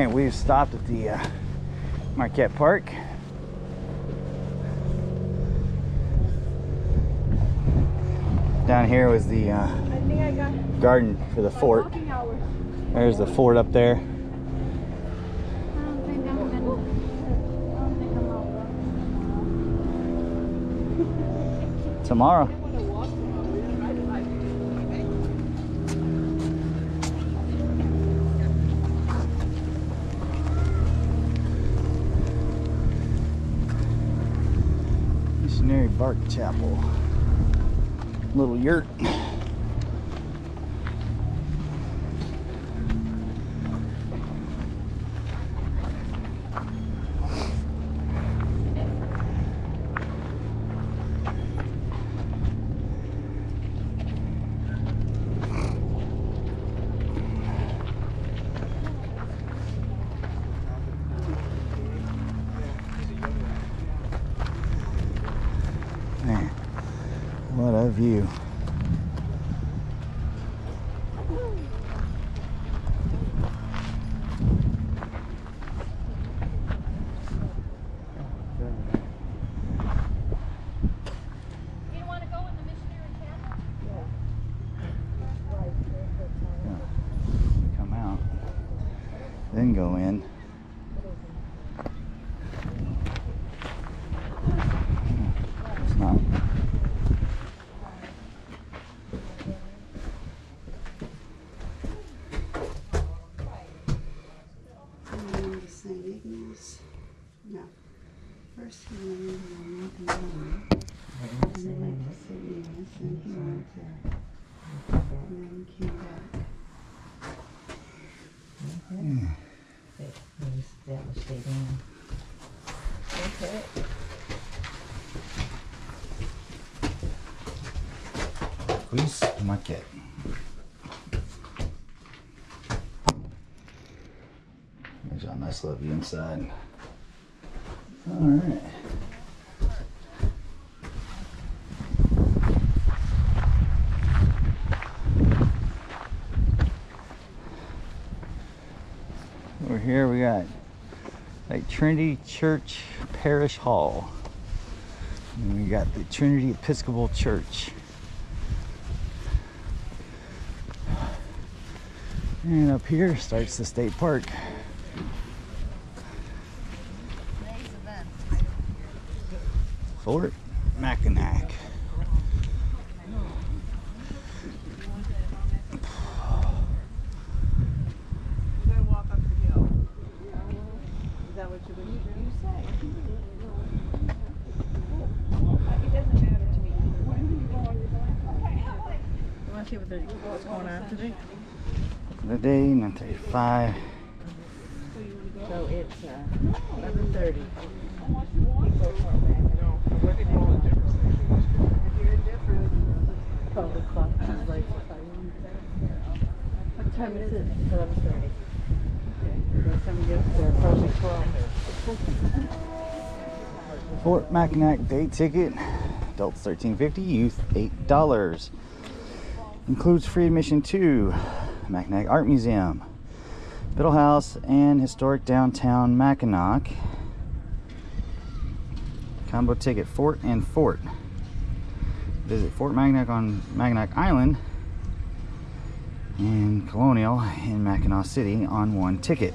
right, we've stopped at the Marquette Park. Down here was the garden for the fort. There's the fort up there. Tomorrow. Missionary Bark Chapel. Little yurt. Man, what a view. Then go in. It's not. St. Ignace. No. First he landed on Yanai, and then went to St. Ignace, and he went to, and then he came back. Please, Mackinac. There's a nice little view inside. All right. Over here we got like Trinity Church Parish Hall. And we got the Trinity Episcopal Church. And up here starts the state park. Fort Mackinac. What's going on today? Today, 9:35. So it's 11:30. What time is it? 11:30. Some gifts are probably 12. Fort Mackinac day ticket. Adults $13.50, youth $8. Includes free admission to Mackinac Art Museum, Biddle House, and historic downtown Mackinac. Combo ticket, Fort and Fort. Visit Fort Mackinac on Mackinac Island and Colonial in Mackinac City on one ticket.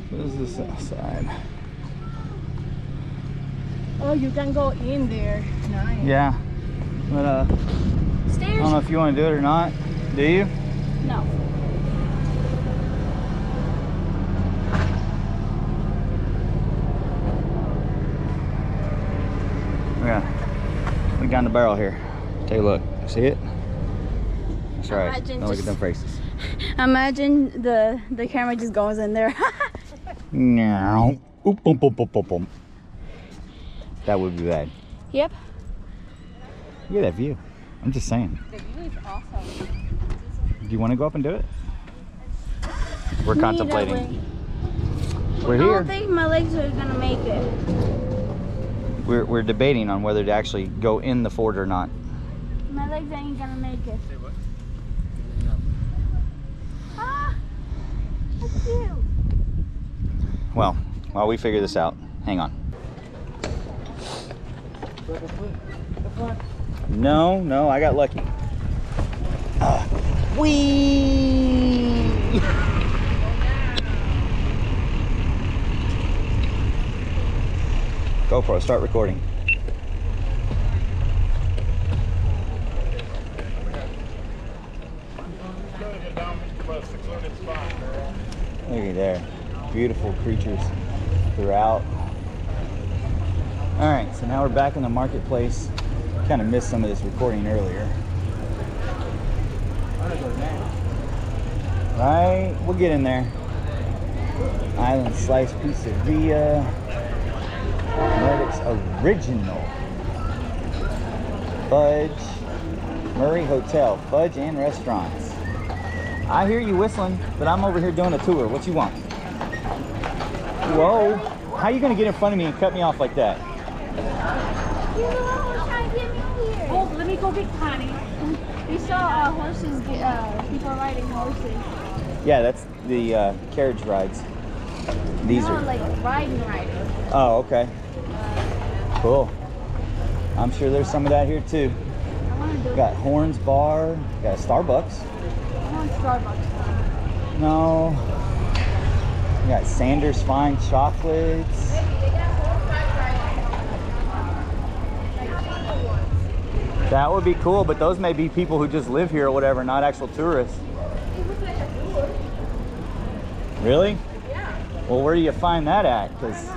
What is this outside? Oh, you can go in there. Nice. Yeah, but Stairs? I don't know if you want to do it or not. Do you? No. Yeah, look down the barrel here. Take a look. See it? That's right. Imagine Now look at them faces. Imagine the camera just goes in there. No. Oop, boom, boom, boom, boom, boom. That would be bad. Yep. Look at that view. I'm just saying. The view is awesome. Do you want to go up and do it? We're contemplating. We're I here. don't think my legs are gonna make it. We're debating on whether to actually go in the fort or not. My legs ain't gonna make it. Ah, that's cute. Well, while we figure this out, hang on. No, I got lucky. Whee! GoPro, start recording. Look at there. Beautiful creatures throughout. All right, so now we're back in the marketplace. Kind of missed some of this recording earlier. Right, we'll get in there. Island Slice Pizzeria. Nordic's Original. Fudge. Murray Hotel. Fudge and restaurants. I hear you whistling, but I'm over here doing a tour. What you want? Whoa. How you gonna get in front of me and cut me off like that? You know what? Trying to get me here. Oh, let me go get Connie. We saw horses, people riding horses. Yeah, that's the carriage rides. These No, are like riding riders. Oh, okay. Cool. I'm sure there's some of that here too. I want to do Got Horns Bar. Got a Starbucks. I want Starbucks. No. We got Sanders Fine Chocolates. That would be cool, but those may be people who just live here or whatever, not actual tourists. Really? Yeah. Well, where do you find that at? Because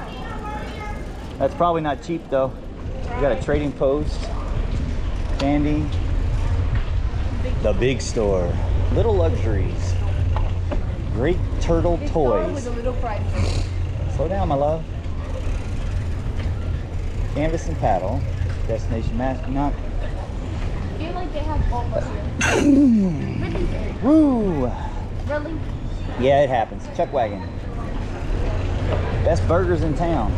that's probably not cheap though. You got a trading post, candy, the big store, little luxuries, Great Turtle Toys. With a little price. Slow down, my love. Canvas and paddle, destination Mackinac. I feel like they have all of us here. Really? Woo! Really? Yeah, it happens. Chuck wagon. Best burgers in town.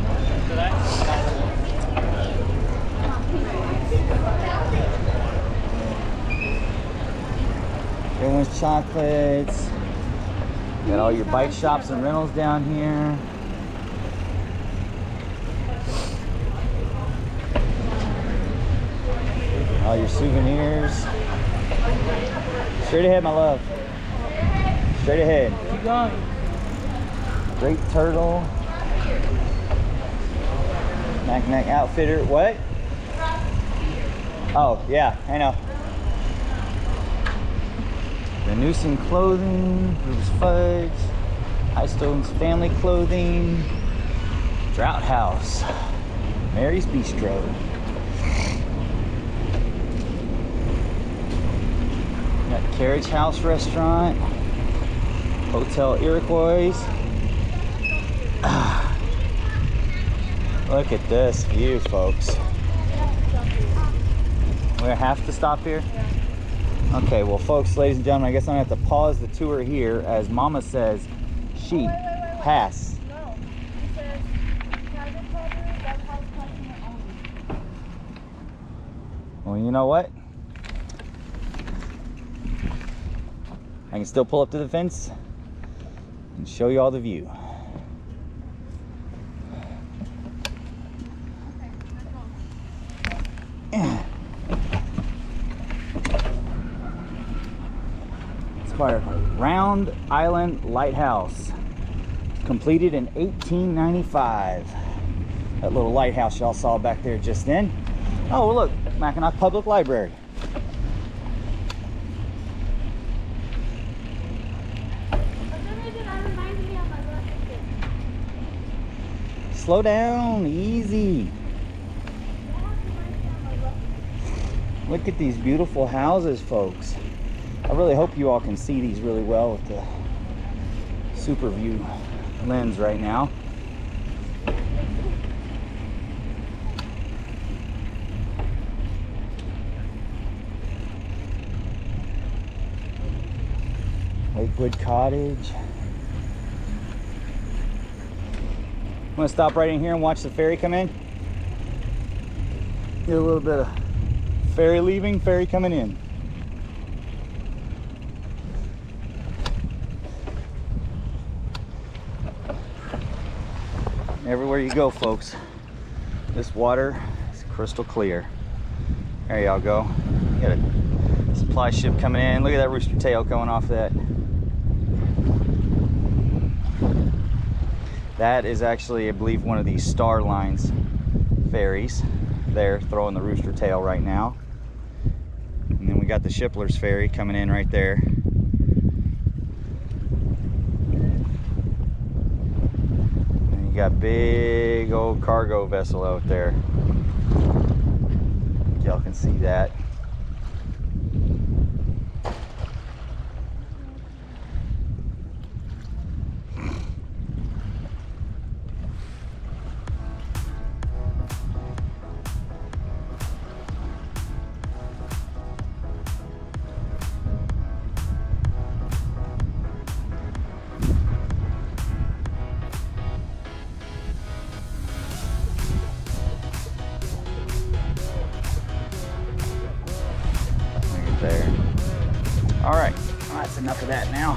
Everyone's chocolates. Got all your bike shops and rentals down here. All your souvenirs. Straight ahead, my love. Straight ahead. Keep going. Great Turtle. Mackinac Outfitter. What? Oh, yeah, I know. Venusian Clothing. Ruby's Fudge. Highstone's Family Clothing. Drought House. Mary's Bistro. Got Carriage House Restaurant. Hotel Iroquois. Look at this view, folks. We have to stop here? Okay, well, folks, ladies and gentlemen, I guess I'm gonna have to pause the tour here as Mama says she has. No. It says private property, that house customer only. Well, you know what? I can still pull up to the fence and show you all the view. It's by Round Island Lighthouse, completed in 1895. That little lighthouse y'all saw back there just then. Oh, well, look, Mackinac Public Library. Slow down, easy. Look at these beautiful houses, folks. I really hope you all can see these really well with the super view lens right now. Lakewood Cottage. I'm gonna stop right in here and watch the ferry come in. Get a little bit of ferry leaving, ferry coming in. Everywhere you go, folks, this water is crystal clear. There y'all go. You got a supply ship coming in. Look at that rooster tail coming off that. That is actually, I believe, one of these Star Lines ferries. They're throwing the rooster tail right now. And then we got the Shippler's ferry coming in right there. And you got big old cargo vessel out there. Y'all can see that. There. All right, well, that's enough of that now.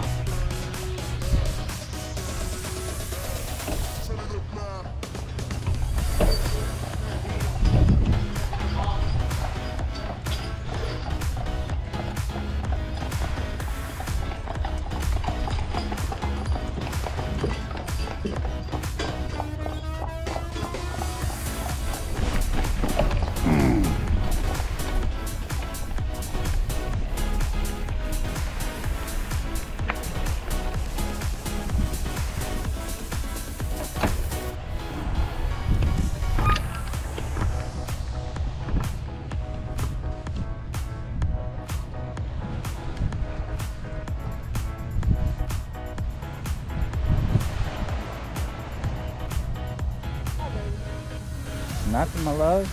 Nothing, my love.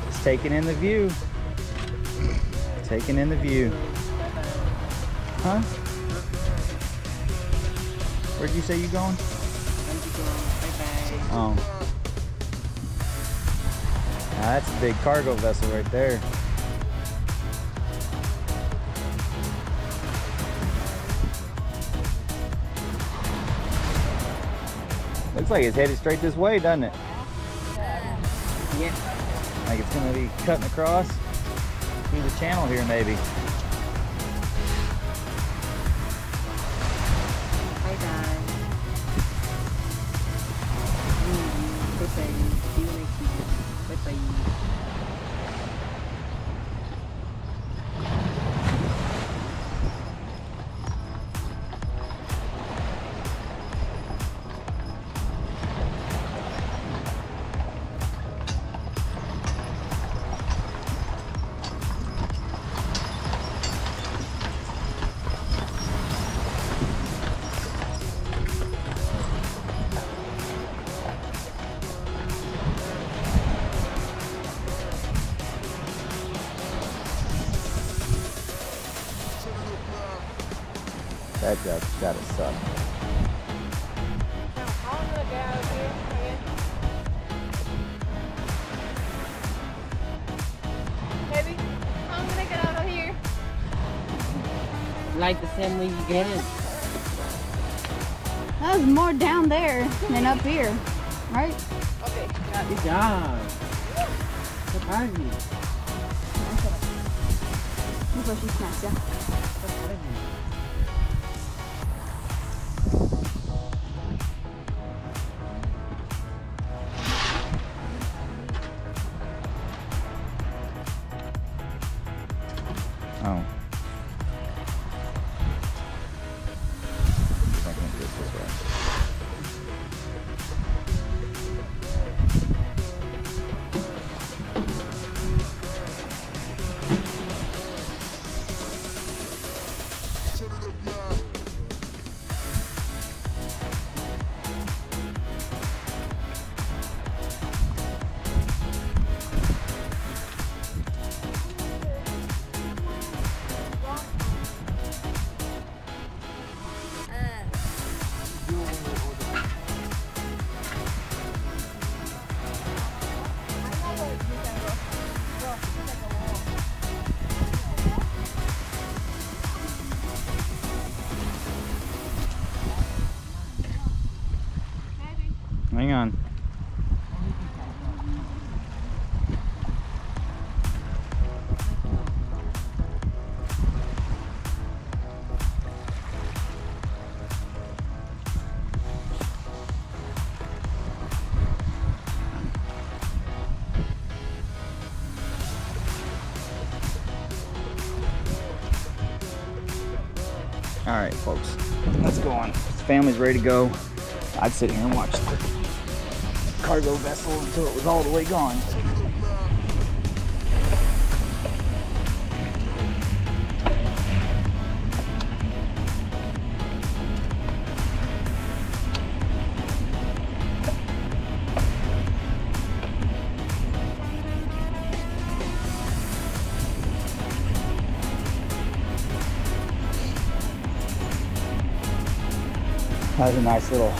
Just taking in the view. Taking in the view. Huh? Where'd you say you going? Oh. Now that's a big cargo vessel right there. Looks like it's headed straight this way, doesn't it? Yeah. Like it's gonna be cutting across through the channel here, maybe. Hi guys. That job's gotta suck. I'm gonna get out of here. Baby, I'm gonna get out of here. Like the same way you get it. That was more down there than up here, right? Okay. Good job. Surprise me. That's what she snacks, yeah. Oh. I can do it this way. All right, folks, let's go on. The family's ready to go. I'd sit here and watch the cargo vessel until it was all the way gone. Has a nice little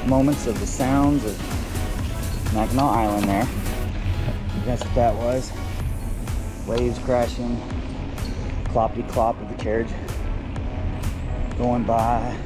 moments of the sounds of Mackinac Island there. That's what that was. Waves crashing, cloppity clop of the carriage going by.